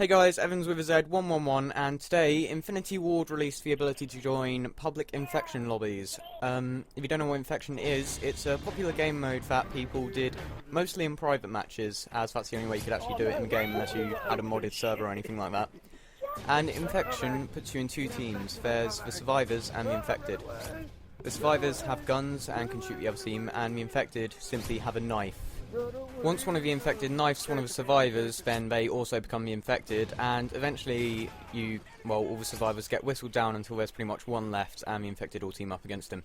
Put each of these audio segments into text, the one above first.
Hey guys, Evans with a Z111, and today Infinity Ward released the ability to join public infection lobbies. If you don't know what infection is, it's a popular game mode that people did mostly in private matches, as that's the only way you could actually do it in the game unless you had a modded server or anything like that. And infection puts you in two teams. There's the survivors and the infected. The survivors have guns and can shoot the other team, and the infected simply have a knife. Once one of the infected knifes one of the survivors, then they also become the infected, and eventually all the survivors get whistled down until there's pretty much one left, and the infected all team up against him.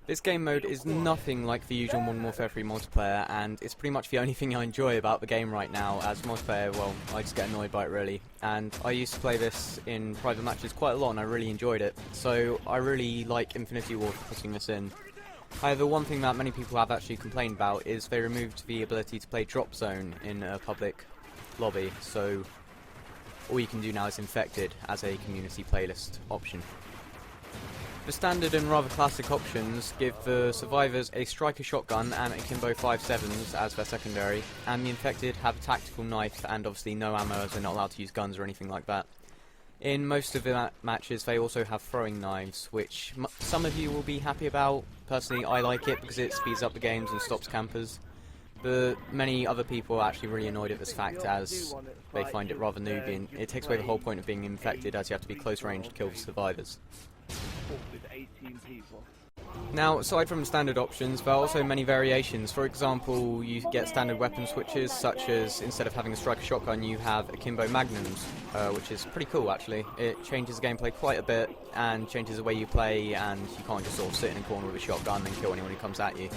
This game mode is nothing like the usual Modern Warfare 3 multiplayer, and it's pretty much the only thing I enjoy about the game right now, as multiplayer, well, I just get annoyed by it really. And I used to play this in private matches quite a lot, and I really enjoyed it, so I really like Infinity Ward for putting this in. However, one thing that many people have actually complained about is they removed the ability to play drop zone in a public lobby, so all you can do now is infected as a community playlist option. The standard and rather classic options give the survivors a striker shotgun and Akimbo 5.7s as their secondary, and the infected have a tactical knife and obviously no ammo, as they're not allowed to use guns or anything like that. In most of the matches they also have throwing knives, which some of you will be happy about. Personally, I like it because it speeds up the games and stops campers, but many other people are actually really annoyed at this fact, as they find it rather nooby, and it takes away the whole point of being infected, as you have to be close range to kill the survivors. Now, aside from the standard options, there are also many variations. For example, you get standard weapon switches, such as instead of having a striker shotgun, you have Akimbo Magnums, which is pretty cool actually. It changes the gameplay quite a bit, and changes the way you play, and you can't just sort of sit in a corner with a shotgun and kill anyone who comes at you.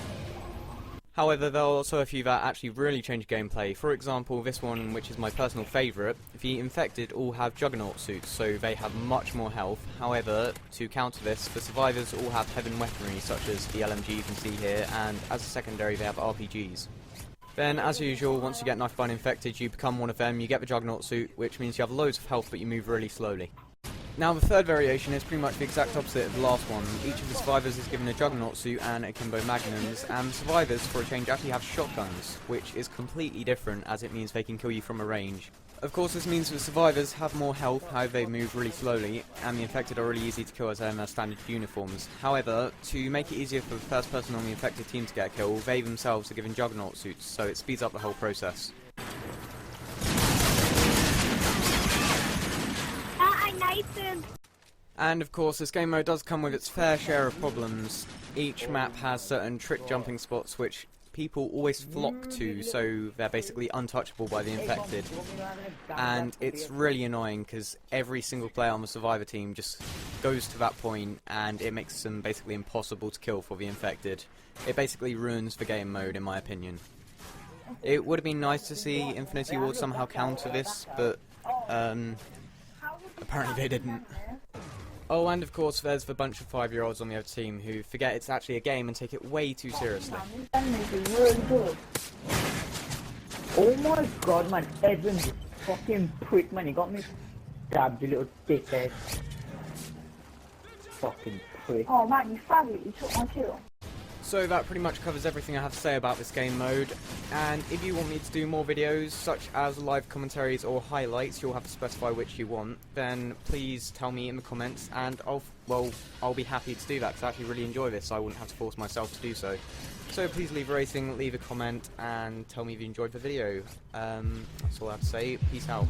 However, there are also a few that actually really change gameplay. For example, this one, which is my personal favourite, the infected all have Juggernaut suits, so they have much more health. However, to counter this, the survivors all have heavy weaponry, such as the LMG you can see here, and as a secondary they have RPGs. Then, as usual, once you get knifed by an infected, you become one of them, you get the Juggernaut suit, which means you have loads of health but you move really slowly. Now, the third variation is pretty much the exact opposite of the last one. Each of the survivors is given a Juggernaut suit and Akimbo Magnums, and the survivors, for a change, actually have shotguns, which is completely different, as it means they can kill you from a range. Of course, this means the survivors have more health, however they move really slowly, and the infected are really easy to kill as they're in their standard uniforms. However, to make it easier for the first person on the infected team to get a kill, they themselves are given Juggernaut suits, so it speeds up the whole process. And of course, this game mode does come with its fair share of problems. Each map has certain trick jumping spots which people always flock to, so they're basically untouchable by the infected. And it's really annoying because every single player on the survivor team just goes to that point, and it makes them basically impossible to kill for the infected. It basically ruins the game mode, in my opinion. It would have been nice to see Infinity Ward somehow counter this, but apparently they didn't. Oh, and of course there's the bunch of 5-year-olds on the other team who forget it's actually a game and take it way too seriously. Oh my god, man, Edwin, fucking prick, man, he got me stabbed, you little dickhead. Fucking prick. Oh man, you faggot, you took my kill. So that pretty much covers everything I have to say about this game mode, and if you want me to do more videos, such as live commentaries or highlights, you'll have to specify which you want, then please tell me in the comments, and I'll be happy to do that, because I actually really enjoy this, so I wouldn't have to force myself to do so. So please leave a rating, leave a comment, and tell me if you enjoyed the video. That's all I have to say. Peace out.